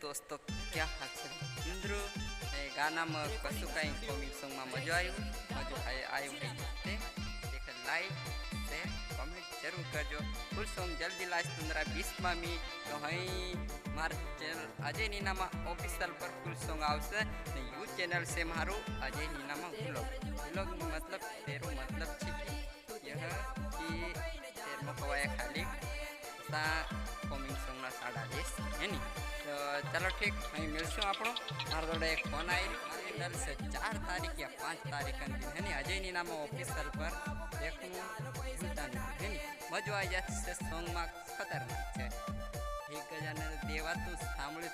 दोस्तों, क्या हाल है मित्रों? गाना में कसु कहीं कॉमिक सॉन्ग में मजा आयो है देख लाइक शेयर कमेंट जरूर करजो। फुल सॉन्ग जल्दी लास्ट 15-20 में मी तो हई मार चैनल अजय नीना में ऑफिशियल पर फुल सॉन्ग आवશે ने यू चैनल से मारो अजय नीना में व्लॉग मतलब तेरो मतलब है यह कि तेर में कवाया खाली ता कॉमिक सॉन्ग ना साड़ा देश है नी। तो चलो ठीक अँ मिलशू आपड़ो मार जोड़े एक फोन आई चैनल से 4 तारीख या 5 तारीख दिन है नी अजय नीना में ऑफिशियल पर देखूँ है नी मजा आई जाती सॉन्ग में खतरनाक है। ठीक है जाने देवा तू सांभळ्યું